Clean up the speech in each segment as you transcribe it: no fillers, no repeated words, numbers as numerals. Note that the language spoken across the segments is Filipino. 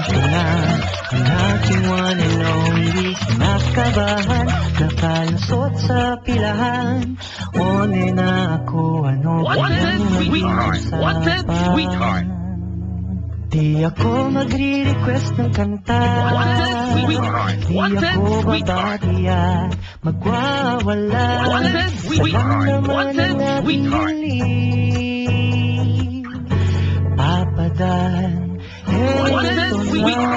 ko na ang aking one and only. Kinakabahan, nakalusot sa pilahan. One na ako, ano kayang maging usapan? Di ako magre-request ng kanta. Di ako babati at magwawala. Salang naman ang aking hiling. Papadan, eto na.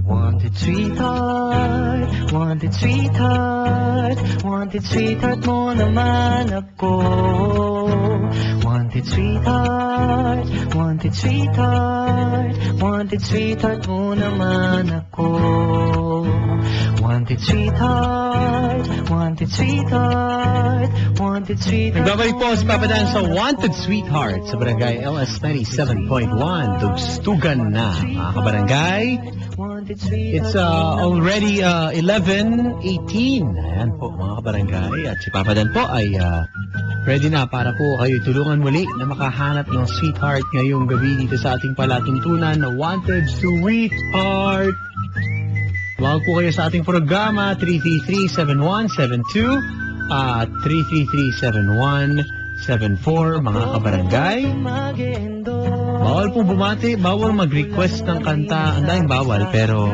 Wanted sweetheart, wanted sweetheart, wanted sweetheart mo naman ako. Wanted sweetheart, wanted sweetheart, wanted sweetheart mo naman ako. Wanted sweetheart, wanted sweetheart, wanted sweetheart. Nagbabalik po si Papa Dan sa Wanted Sweetheart sa Barangay LS 97.1. Tugstugan na, mga kabarangay. It's already 11:18. Ayan po, mga kabarangay. At si Papa Dan po ay ready na para po kayo tulungan muli na makahanap ng sweetheart ngayong gabi dito sa ating palatuntunan na Wanted Sweetheart. Tawag po kayo sa ating programa 333-7172 at 333-7174, mga kabarangay. Bawal pong bumati, bawal mag-request ng kanta. Ang daming bawal, pero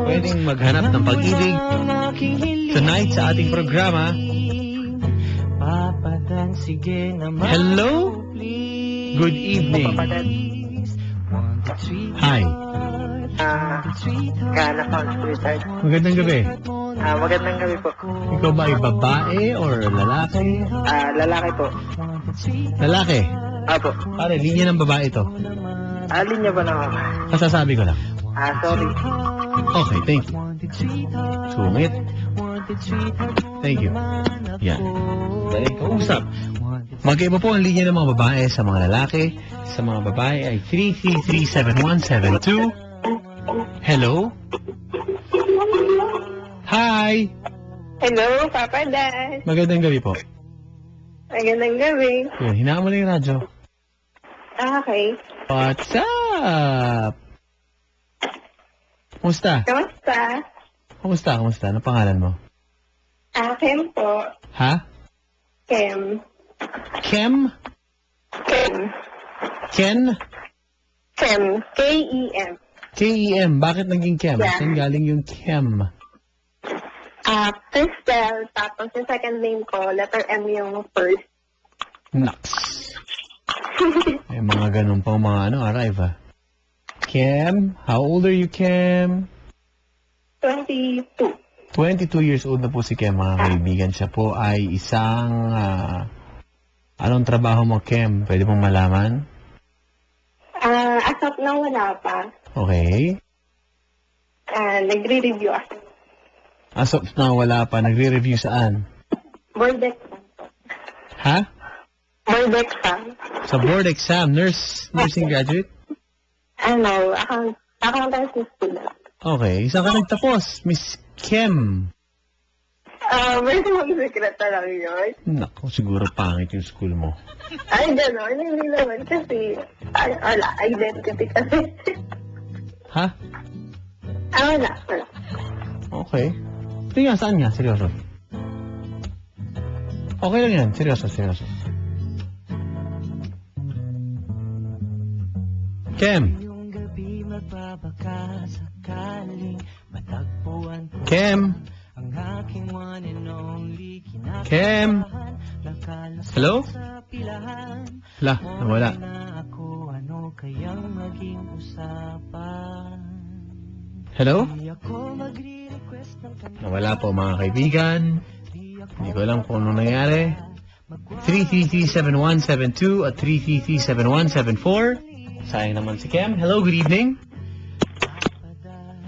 pwedeng maghanap ng pag-ibig tonight sa ating programa. Hello? Good evening. Hi. Kana po, sweetheart. Magandang gabi. Magandang gabi po. Ikaw ba ay babae or lalaki? Lalaki po. Lalaki? Apo. Pare, linya ng babae ito. Linya ba naman? Masasabi ko lang. Sorry. Okay, thank you. Sungit. Thank you. Yan. Dahil kausap. Magkaiba po ang linya ng mga babae sa mga lalaki. Sa mga babae ay 333-7172. Hello? Hi! Hello, Papa Dan. Magandang gabi po. Magandang gabi. Yun, hinaan mo na yung radyo. Okay. What's up? Kumusta? Kamusta? Kumusta? Kumusta? Ano pangalan mo? Kem po. Ha? Kem. Kem? Kem. Ken? Kem. K-E-M. K-E-M. Bakit naging Kem? Yeah. Saan galing yung Kem? Crystal. Tapos yung second name ko, letter M yung first. Naks. May mga ganun pang mga arrive Kem? How old are you, Kem? 22. 22 years old na po si Kem, mga kaibigan. Siya po ay isang... anong trabaho mo, Kem? Pwede mong malaman? As of now, wala pa. Okay. Nagre-review ako. As of now, wala pa. Nagre-review saan? Board exam. Ha? Board exam. Sa board exam. Nursing graduate? Accountancy student. Okay. Saan ka nagtapos? Miss Kem? May mga secret na lang yun. Naku, siguro pangit yung school mo. Ay, gano'n. Hindi naman kasi, wala, identity kasi. Ha? Wala. Okay. Ito nga, saan nga? Seryoso. Okay lang yan. Seryoso. Kem? Kem? Kem? Hello? Hala, nawala. Hello? Nawala po, mga kaibigan. Hindi ko alam kung ano nangyari. 333-7172 at 333-7174. Sayang naman si Kem. Hello, good evening.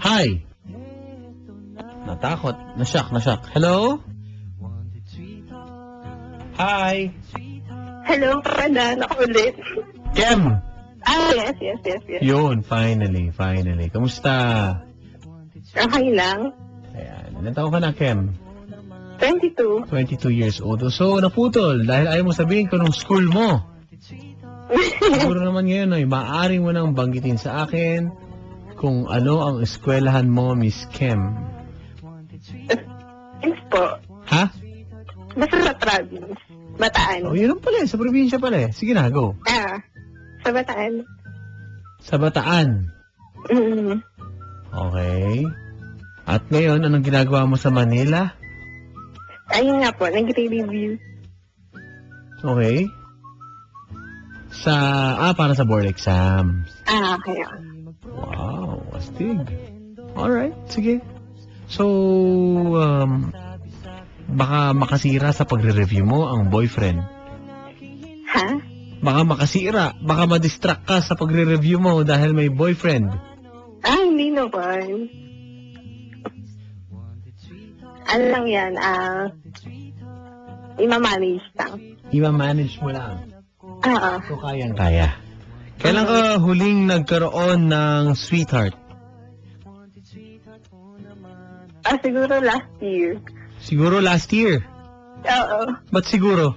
Hi. Natakot. Nashock. Hello? Hi. Hello, Papa, ako ulit. Kem. Yes. Yun, finally. Kamusta? Okay lang. Ayan. Ilan taon ka na, Kem? 22. 22 years old. So, naputol dahil ayaw mo sabihin ko nung school mo. Siguro naman ngayon ay maaari mo nang banggitin sa akin kung ano ang eskwelahan mo, Miss Kim. Yes po. Ha? Basta sa province. Bataan. Oh, yun lang pala eh. Sa probinsya pala eh. Sige na, go. Sa Bataan. Sa Bataan. Mm. Okay. At ngayon, anong ginagawa mo sa Manila? Ayun nga po, nagre-review. Okay. Para sa board exams. Kaya. Wow, astig. Alright, sige. So, baka makasira sa pagre-review mo ang boyfriend. Ha? Baka makasira, baka ma-distract ka sa pagre-review mo dahil may boyfriend. Hindi naman. Ano lang yan, ima-manage lang. Ima-manage mo lang. So, kayang-kaya. Kailan ka huling nagkaroon ng sweetheart? Siguro last year. Siguro last year. Oo. Ba't siguro?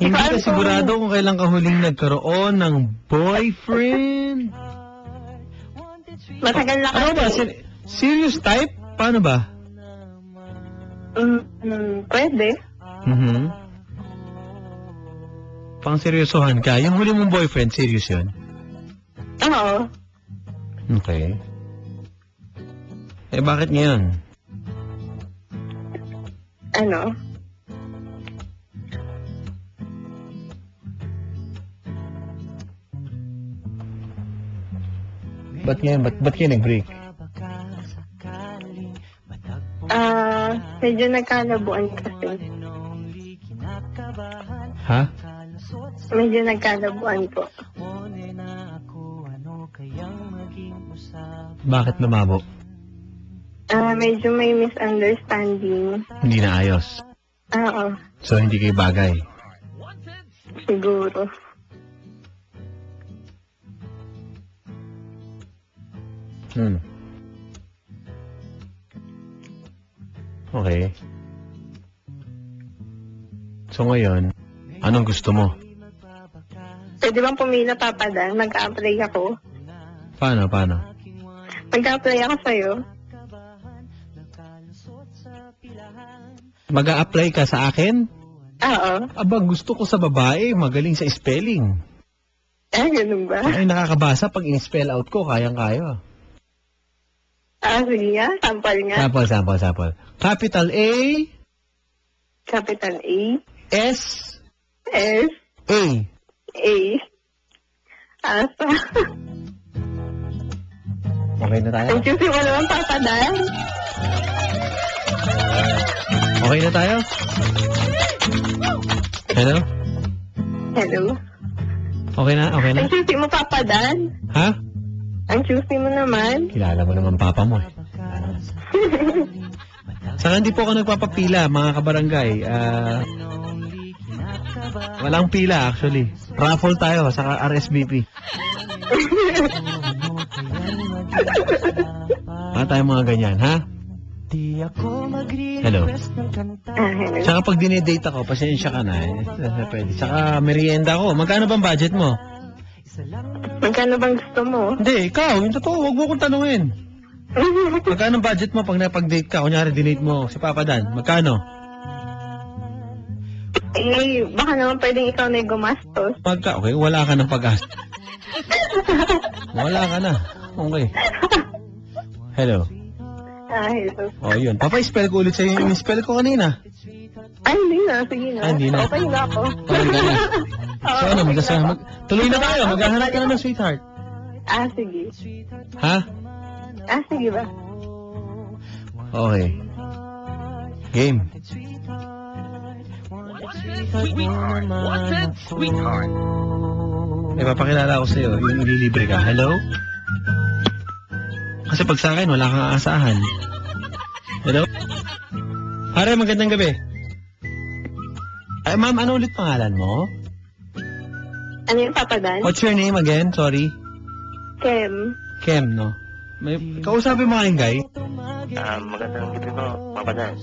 Hindi ka sigurado kung kailan ka huling nagkaroon ng boyfriend? Matagal na Ano ba? kasi. Serious type? Paano ba? Pwede. Pang seryosohan ka. Yung huli mong boyfriend, serious yun? Oo. Okay. Bakit ngayon? Ano? Ba't ngayon? Ba't kayo nag-break? Medyo nagkalabuan kasi. Ha? Medyo nagkalabuan po. Bakit lumabo? Medyo may misunderstanding. Hindi na ayos. Oo. So, hindi kayo bagay. Siguro. Okay. So ngayon, anong gusto mo? Pwede bang pumila, Papa Dan? Mag-a-apply ako. Paano? Mag-a-apply ako sa'yo. Mag-a-apply ka sa akin? Oo. Aba, gusto ko sa babae, magaling sa spelling. Ganun ba? Ay, nakakabasa pag in-spell out ko, kayang-kaya. Sige nga. Sample nga. Sample. Capital A. Capital A. S. S. A. A. Asa. Okay na tayo? Ang juicy mo naman, Papa Dan. Okay na tayo? Hello? Hello. Okay na? Ang juicy mo, Papa Dan. Ha? Ang juicy mo naman. Kilala mo naman papa mo eh. Saka hindi po ako nagpapapila, mga kabarangay. Walang pila actually. Raffle tayo, saka RSVP. Tayo mga ganyan, ha? Hello. Hello. Saka pag dinedate ako, pasensya ka na eh. Pwede. Saka merienda ko. Magkano bang budget mo? Magkano bang gusto mo? Hindi, ikaw. Yung totoo, huwag mo kong tanungin. Magkano budget mo pag napag-date ka? Kunyari, dinate mo si Papa Dan. Magkano? Baka naman pwedeng ikaw na gumastos. Okay, wala ka ng pag-asa. Wala ka na. Okay. Hello. Hello. Yun. Papa-spell ko ulit sa'yo yung spell ko kanina. Hindi na. Sige na. Hindi na. Okay na ako. Okay ka na. So ano, tuloy na tayo. Maghahanap ka na ng sweetheart. Sige. Ha? Sige ba? Okay. Game. Sweetheart. Papakilala ko sa'yo, yung ililibre ka. Hello? Kasi pag sa akin, wala kang aasahan. Hello? Pare, magandang gabi. Ay, ma'am, ano ulit pangalan mo? Ano yung Papa Dan? What's your name again? Sorry. Kem. Kem, no? Kausapin mo kayong guy? Magandang gabi po, Papa Dan.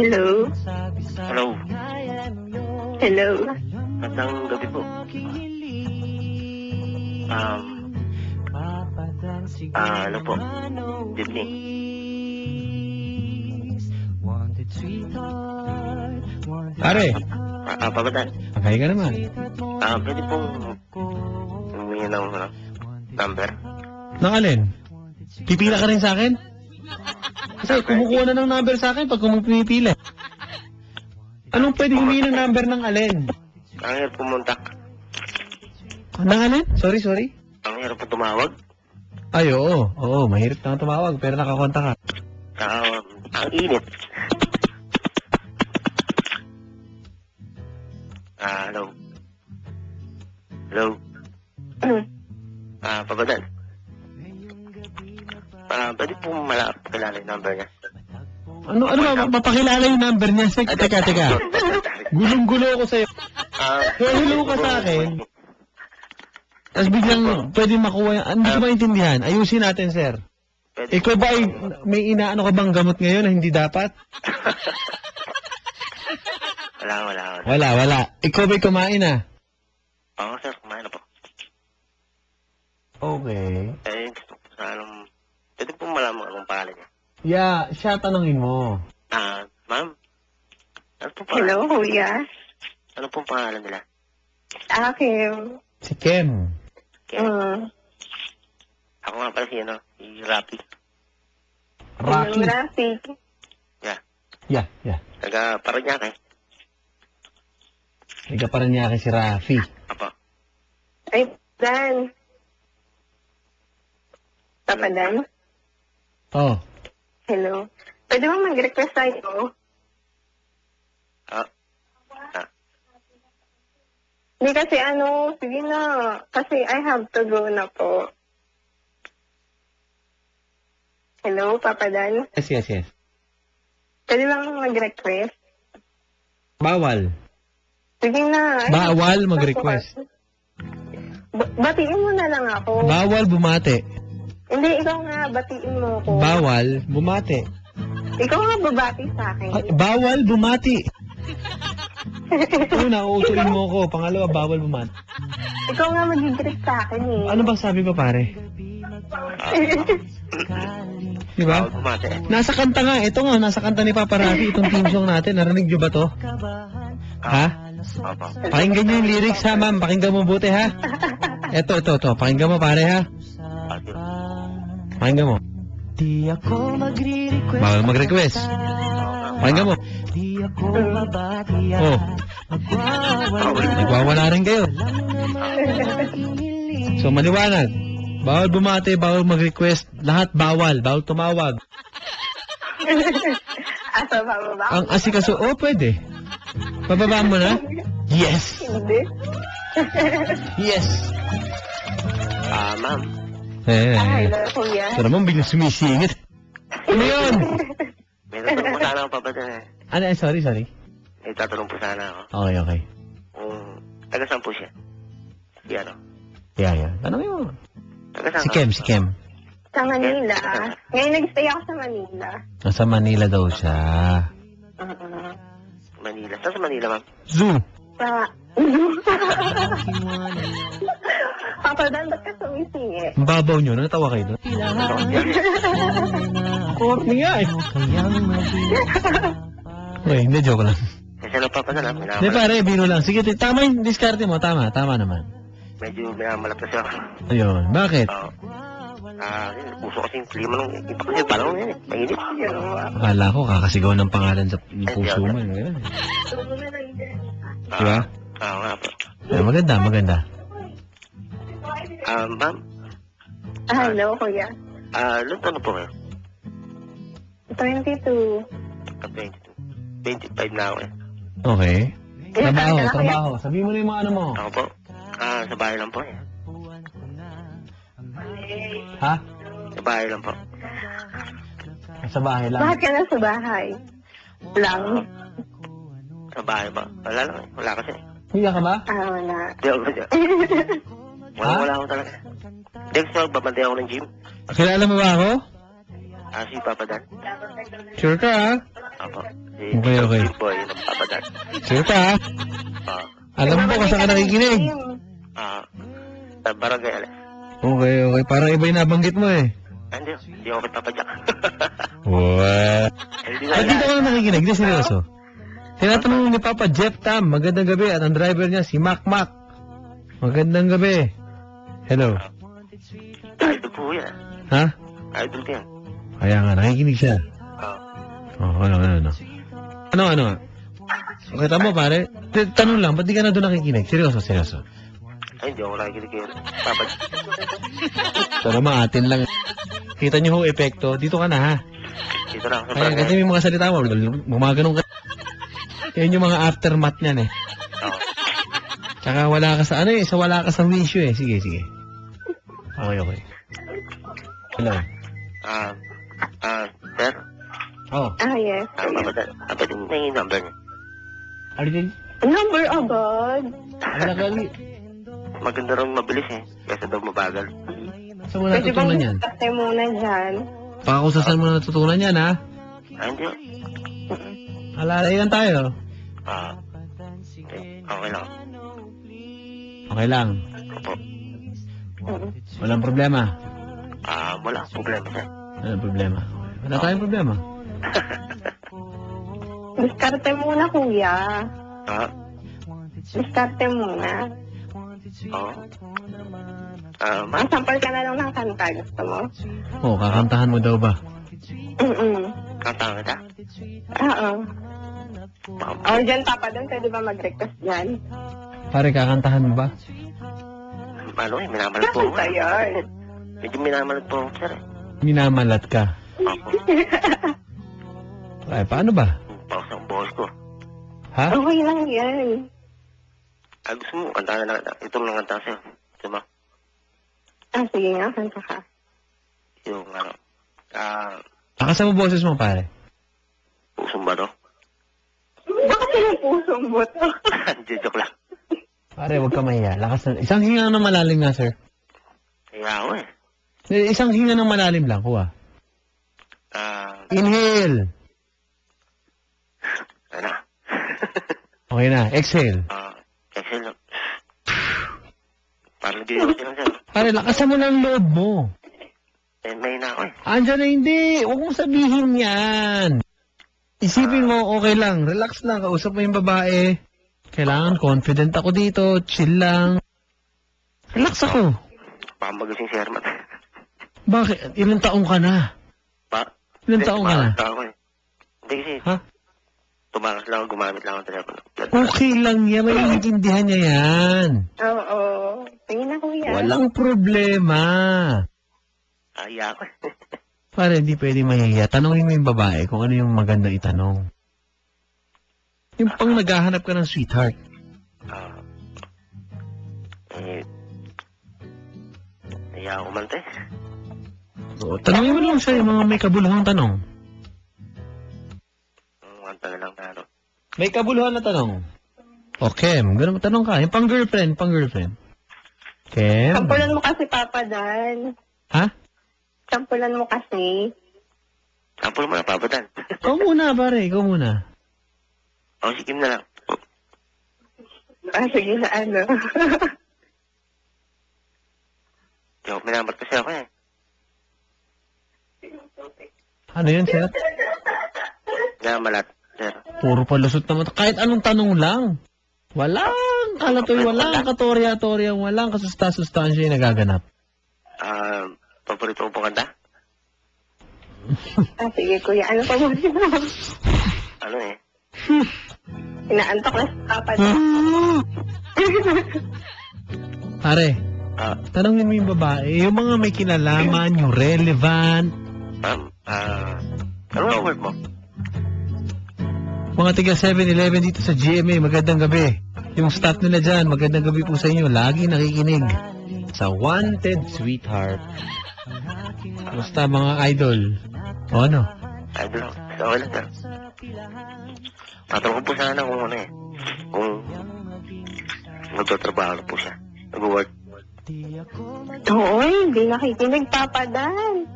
Hello. Hello. Hello. Magandang gabi po. Ano po? Evening. Pare, Papadaan. magkaya ka naman. Pwede pong humingi ng number. Nang alin? Pipila ka rin sa akin? Kasi kumukuha na ng number sa akin pag pumipila. Anong pwede humingi ng number ng alin? Ang hirap pumunta. Nang alin? Sorry. Ang hirap po tumawag. Ay, oo. Oo, mahirap na tumawag pero nakakonta ka. Ang init. Hello. Hello. Papadaan. Pwede po makilala yung number niya. Ano ba? Mapakilala yung number niya. Teka. Gulong-gulo ako sa'yo. Hello ka sa akin. Tapos biglang pwede makuha yan. Hindi ko maintindihan. Ayusin natin, sir. Ikaw ba ay may inaano ka bang gamot ngayon na hindi dapat? Wala. Ikaw ba'y kumain na? Oo, sir. Kumain na po. Okay. Gusto ko sa pwede po malaman anong pangalan niya. Yeah, siya tanongin mo. Ma'am. Ano po Hello, kuya. Ano pong pangalan nila? Kim. Si Kem. Ako nga pala si Rapi. Rocky. Rafi. Yeah. Taga-Paranaque. Nagkaparanyake si Rafi. Apo. Ay, Dan. Papa Dan? Oh. Hello. Pwede mo mag-request tayo? Hindi kasi sige na. Kasi I have to go na po. Hello, Papa Dan? Yes. Pwede bang mag-request? Bawal. Sige na. Bawal mag-request. Batiin mo na lang ako. Bawal bumate. Hindi, ikaw nga. Batiin mo ako. Bawal bumate. Ikaw nga babati sa akin. Ay, bawal bumati. Una, uutuin mo ko. Pangalawa, bawal bumati. Ikaw nga mag-greet sa akin eh. Ano ba sabi ko, pare? Di ba? Nasa kanta nga. Ito nga, nasa kanta ni Papa Rafi. Itong team song natin. Narinig nyo ba to? Ha? Opo. Pakinggan nyo yung lyrics ha, ma'am. Pakinggan mo buti ha. Ito. Pakinggan mo, pare ha. Pakinggan mo. Di ako magre-request. Bawal mag-request. Pakinggan mo. Di ako mabatiya. Oh. Nagwawala rin kayo. So, maliwanag. Bawal bumate, bawal mag-request. Lahat bawal. Bawal tumawag. Asa bababa? Ang asikaso, pwede. Pababa mo na? Yes. Hindi. Yes. Ma'am. Hello, kuya. Ito naman biglang sumisingit. Ano yun? May tatanong po sana ako, Papadaan. Ano, sorry. May tatanong po sana ako. Okay. Kung taga saan po siya? Yeah. Tanongin mo. Taga saan Si ka? Kem. Sa Manila. Ngayon nag-stay ako sa Manila. Nasa Manila daw siya. Manila. Saan sa Manila, ma'am? Zoo. Sa... Papa Dan, ba't ka sumisingi? Ang babaw nyo, natawa kayo doon. Corny nga eh. Okay, hindi, joke lang. Kasi ano, Papadaan, Hindi pare, biro lang. Sige, tama yung diskarte mo. Tama naman. medyo minamalap kasi ako. Ayun, bakit? Puso kasi yung klima nung iba kasi parang yun eh. Mainit. Akala ko kakasigaw ng pangalan sa puso mo. Ganun. Diba? Nga po. Maganda. Ma'am? Hello, kuya. Ilan taon na po kayo? 22. 25 na ako eh. Okay. Trabaho. Sabihin mo na yung mga ano mo. Ako po? Sa bahay lang po eh. Ha? Sa bahay lang po. Sa bahay lang. Bakit ka na sa bahay? Lang? Sa bahay ba? Wala lang eh. Wala kasi. Hiya ka ba? Wala. Hindi ako kasi. Wala ako talaga. Next month, babantay ako ng gym. Kilala mo ba ako? Si Papa Dan. Sure ka ha? Apo. Okay. Boy ng Papa Dan. Sure ka ha? Alam mo kung saan ka nakikinig. Sa barangay alas. Okay, okay. Parang iba yung nabanggit mo eh. Hindi ako papajack. What? Hindi Ay, dito ka na nakikinig. Hindi, seryoso. Tinatanong ni Papa Jeff Tam, magandang gabi. At ang driver niya, si Mac Mac. Magandang gabi. Hello. Idol po yan. Ha? Idol ko yan. Kaya nga, nakikinig siya. Ano? Ano? Okay, tama pare. Tanong lang, ba't di ka na doon nakikinig? Seryoso. Ay, hindi ako nakikinig kayo. Papajack. Ito naman, atin lang. Kita niyo ho, epekto. Dito ka na, ha? Dito lang sa Kaya, kasi barangay. may mga salita mo. Gumaganon ka. Yan yung mga aftermath niyan, eh. Oo. Tsaka wala ka sa, wala ka sa wisyo, eh. Sige. Okay. Hello. Sir? Oh. Yes. Papajack. Papajack na yung number niya. Ano din? Number agad. Wala ka ulit. Maganda rin mabilis eh. Kesa daw mabagal. Saan mo natutunan yan? Kasi muna dyan. Baka kung saan mo natutunan yan, ha? Hindi. Alalayan tayo. Okay lang. Okay lang. Opo. Walang problema. Wala. Problema sir. Walang problema. Wala tayong problema. Diskarte muna, kuya. Diskarte muna. Oo. Sampal ka na lang ng kanta. Gusto mo? Oh, kakantahan mo daw ba? Kantahan kita? Oo. Dyan, Papa, doon pwede ba mag-request dyan? Pare, kakantahan mo ba? Minamalat po ako. Kanta yun. Medyo minamalat po ako, sir. Minamalat ka. Opo. Ay, paano ba? Paus ang boss ko. Ha? Okay lang yan. Gusto mo, kantahan na lang. Ito lang kanta sa'yo. Diba? Sige nga, kanta ka. Yung Lakas mo boses mo, pare. pusong ba to? Bakit yung pusong buto? Joke lang. Pare, huwag ka mahiya. Lakas na. Isang hinga ng malalim nga, sir. Kaya ako eh. Isang hinga ng malalim lang, kuha. Inhale. Ano? Okay na. Exhale. Excel lang. Parang di ako silang sir. Pare, lakasan mo lang loob mo. May na ako eh. Andiyan na hindi. Huwag mong sabihin yan. Isipin mo, okay lang. Relax lang. Kausap mo yung babae. Kailangan confident ako dito. Chill lang. Relax ako. Baka magasing si Herman. Bakit? Ilang taong ka na? Ilang taong ka na? Ako eh. Hindi kasi, Ha? tumakas lang ako, gumamit lang ako ng telepono. Okay lang yan. May intindihan niya yan. Oo. Tingin na, kuya. Walang problema. Iya ako eh. Pare, hindi pwede mahihiya. Tanungin mo yung babae kung ano yung maganda itanong. Yung pang naghahanap ka ng sweetheart. Iya ako man tayo. So, tanungin mo lang siya yung mga may kabuluhang tanong. Ang kanta na lang na ano. May kabuluhan na tanong. O, Kem, ganun tanong ka. Yung pang-girlfriend. Kem? Sampulan mo kasi, Papa, Dan. Ha? Sampulan mo kasi. Ampul mo na, papadan. Ikaw muna, pare. Ikaw muna. Sige na lang. Sige na, ano. Yo, minamat kasi ako eh. Ano yun, sir? Minamalat, sir. Puro palusot naman. Kahit anong tanong lang. Walang kalatoy, walang katorya-torya, walang kasusta-sustansya yung nagaganap. Paborito ko po kanta? Sige, kuya. Ano pa mo? Ano eh? Inaantok na si Papa, Dan. Pare, tanongin mo yung babae, yung mga may kinalaman, yung relevant. Ano ang work mo? Mga tiga 7-Eleven dito sa GMA, magandang gabi. Yung staff nila dyan, magandang gabi po sa inyo. Lagi nakikinig sa Wanted Sweetheart. Basta mga idol. O ano? Idol ako. Okay lang, sir. Tatanong ko po sana kung ano eh. Kung nagtatrabaho na po siya. Nag-work. Oo, hindi nakikinig, Papa, Dan.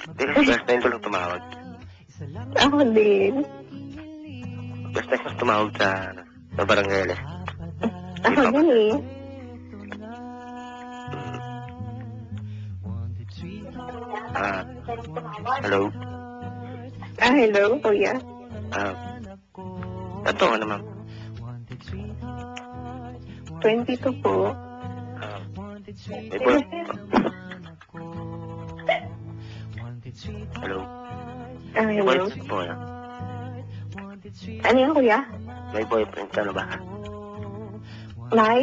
Hindi kasi last time ko lang tumawag. Ako din. First time ko tumawag sa barangay LS. Ako din eh. Hello? Hello, kuya. Ito ka naman. 22 po. May boy... Hello? May Hello. boyfriend po na. Ano yan, kuya? May boyfriend ka na ba? May?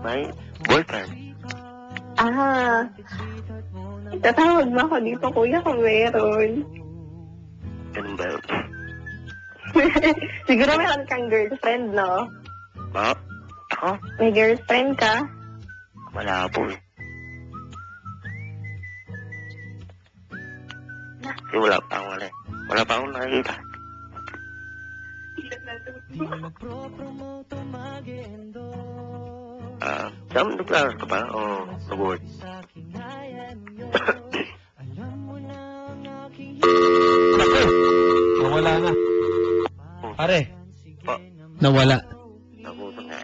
May boyfriend? Tatawag mo ako dito, kuya, kung meron. Ganun ba yun? Siguro meron kang girlfriend, no? Ma? Ako? May girlfriend ka? Wala po eh. Kasi wala pa akong wala eh. Wala pa akong nakikita. Saan nag-class ka pa? O nag-work? Nawala na. Pare, Po, nawala. nagutom na.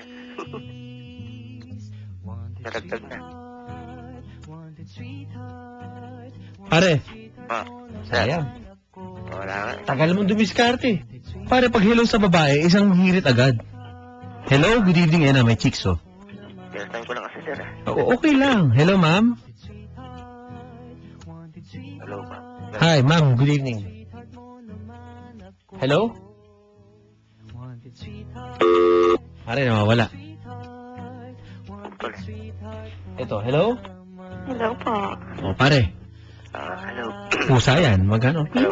Naragdag na. Pare, Pa, sayang. wala nga. Tagal mong dumiskarte. Pare, pag hello sa babae, isang hirit agad. Hello, good evening. Yan na, may chicks, oh. First time ko lang kasi sir. Okay lang. Hello, ma'am. Hello pa. Hi, ma'am. Good evening. Hello? Pare, nawawala. Ito, hello? Hello po. Oh, pare. Hello. Pusa yan. Magano? Hello.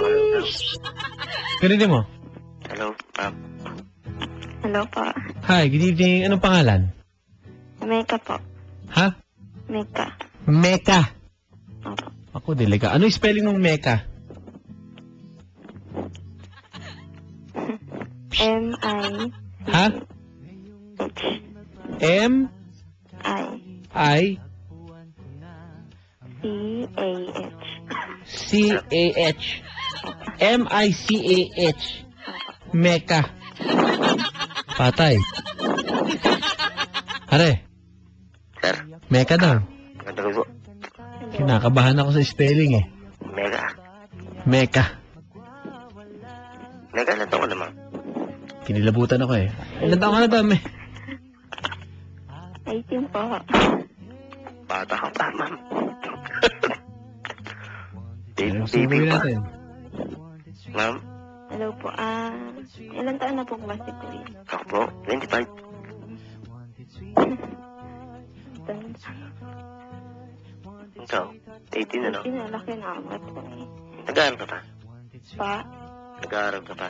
Ganito mo. Hello, ma'am. Hello po. Hi, good evening. Anong pangalan? Meka po. Ha? Meka. Meka. Opo. Ako, delega. Ano yung spelling ng Meka? M-I-H. Ha? M I. I C-A-H. C-A-H. M-I-C-A-H. Meka. Patay. Pare, Sir, Meka daw. magandang po. Kinakabahan ako sa spelling eh. Mega. Meka. Mega, ilan taon ko naman? Kinilabutan ako eh. Ilan taon ka na ba, me? 18 po. Bata ka pa, ma'am. Ano Baby subuhin pa. natin? Ma'am, Hello po. Ilan taon na po ba si kuya? ako po, 25. Ikaw, 18 na, no? Pinalaki na ako po eh. Nag-aaral ka pa? Pa, Nag-aaral ka pa?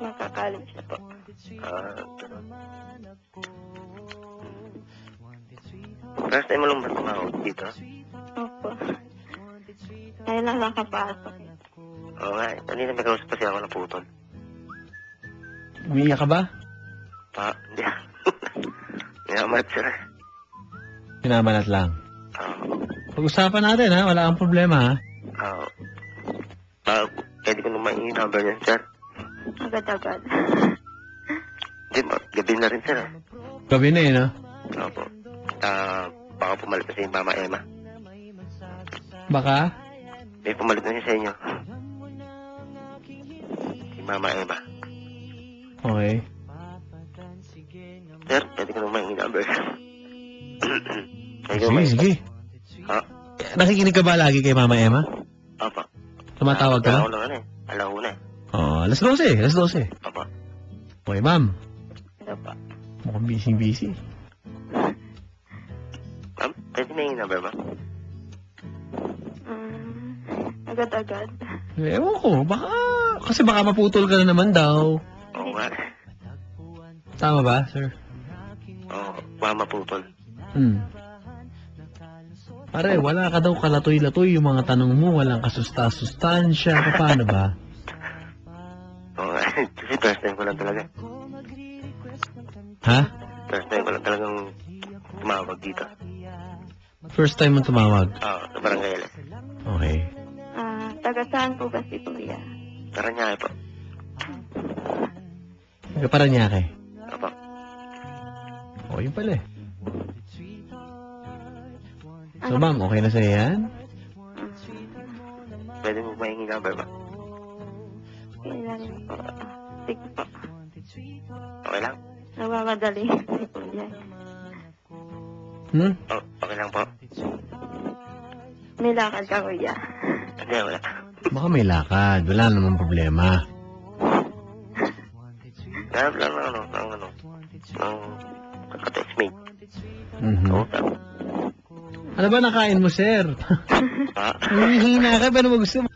nakakacollege na po. First time mo lang ba tumawag dito? Opo. Kaya lang nakapasok. Oo nga, kanina may kausap kasi ako na putol. Umiiyak ka ba? Pa, hindi. Hindi ako malit sir. Pinamanat lang. Oo. Pag-usapan natin ha, wala kang problema ha. Oo. Pwede ko naman yung number niya, sir. Agad-agad. Hindi, gabi na rin, sir. Gabi na eh, no? Opo. Baka pumalit na si Mama Emma. Baka? May pumalit na siya sa inyo. Si Mama Emma. Okay. Sir, pwede ko naman yung number. Pwede ko Sige, naman. sige. Ha? Nakikinig ka ba lagi kay Mama Emma? Opo. Tumatawag ka ba? Ako lang ano eh. Alauna eh. Oo, alas 12, alas 12. Opo. Okay, ma'am. Hello po. Mukhang busy-busy. Ma'am, pwede na yung number, ma'am. Agad-agad. Ewan ko, baka... Kasi baka maputol ka na naman daw. Oo nga. Tama ba, sir? Oo, Mama Putol. Pare, wala ka daw kalatoy-latoy. Yung mga tanong mo, walang kasusta-sustansya. Paano ba? Oo nga. Kasi first time ko lang talaga. Ha? First time ko lang talagang tumawag dito. First time mo tumawag? Oo, sa barangay LS. Okay. Taga saan po ba si kuya? Tara niya po. Taga Paranaque. Opo. O, yun pala eh. So, ma'am, okay na sa'yo yan? Pwede mo mahingi number ba? Kailan po? Sige po. Okay lang? Nagmamadali si Kuya. Oh, okay lang po. May lakad ka, Kuya. Hindi, wala. Baka may lakad. Wala namang problema. Ganap lang ng kaka-textmate. Mhm. Ano ba nakain mo, sir? Ah, Hihina ka, pero gusto mo.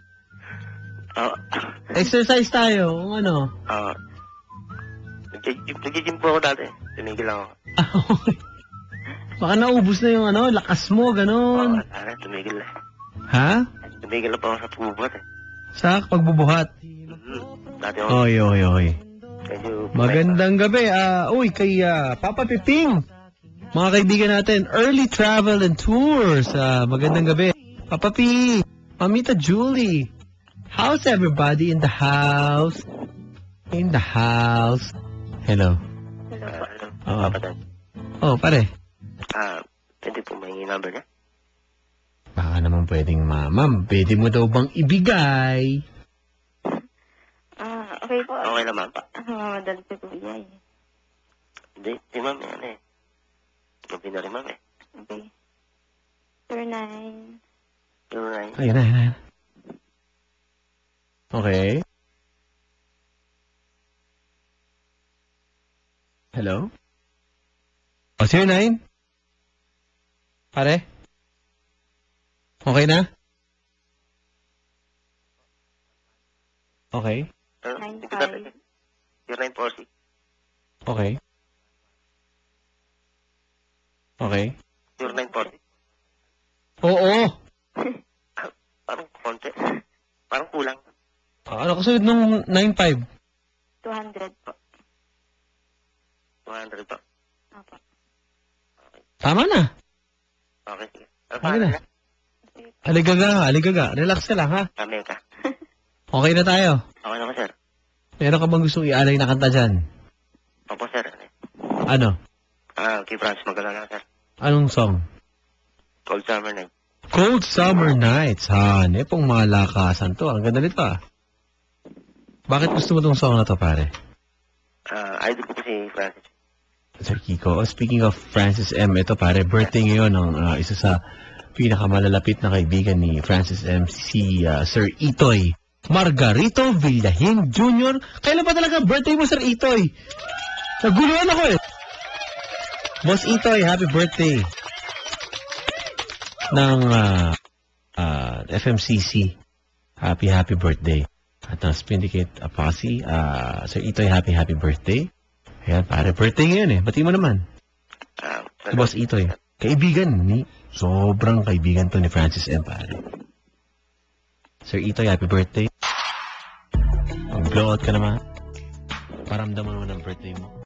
ah, Exercise tayo, kung ano. nag-gym po ako dati. Tumigil ako. Baka naubos na yung ano, lakas mo, ganon. Tumigil na. Ha? Tumigil na po ako sa pagbubuhat eh. Sa pagbubuhat. Dati ako, Oy. medyo... Magandang gabi. Uy, kay Papa Piping. Mga kaibigan natin, Early Travel and Tours. Magandang gabi. Papa P, Mamita Julie. How's everybody in the house? In the house. Hello. Hello po. Oo. Papatan. Oh, pare. Pwede po mahingi number niya? Baka naman pwedeng, ma'am, pwede mo daw bang ibigay? Okay po. Okay lang, ma'am. Nagmamadali si Kuya eh. Hindi, si ma'am yan eh. Gabi na rin, ma'am eh. Okay. 09. You're right. Ayan na. Okay. Hello? Oh, 09? Pare? Okay na? Okay. 95. You're 946. Okay. Okay. You're 940. Oo. Parang konti. Parang kulang. Ano kasunod nung 95? 200 po. 200 pa. Opo. Tama na. Okay, sige. Okay na. Aligaga. Relax ka lang, ha? Kami ka. Okay na tayo. Okay na ba, sir? Meron ka bang gustong ialay na kanta dyan? Opo, sir. Ano? Kay Franz Magdalena, sir. Anong song? Cold Summer Night. Cold Summer Nights. Nepong mga lakasan to. Ang ganda nito, Bakit gusto mo tong song na to, pare? Idol ko po si Francis. Sir Kiko. Speaking of Francis M., ito pare, birthday ngayon ng isa sa pinakamalalapit na kaibigan ni Francis M., si Sir Itoy Margarito Villahin Jr. Kailan pa talaga birthday mo, Sir Itoy? Naguluhan ako eh. Boss Itoy, happy birthday ng FMCC. Happy birthday. At ng Spindicate Posse, Sir Itoy, happy birthday. Ayan, pare, birthday ngayon eh. Bati mo naman. Si Boss Itoy. Sobrang kaibigan to ni Francis M. Pare. Sir Itoy, happy birthday. Mag-blow out ka naman. Paramdaman mo ng birthday mo.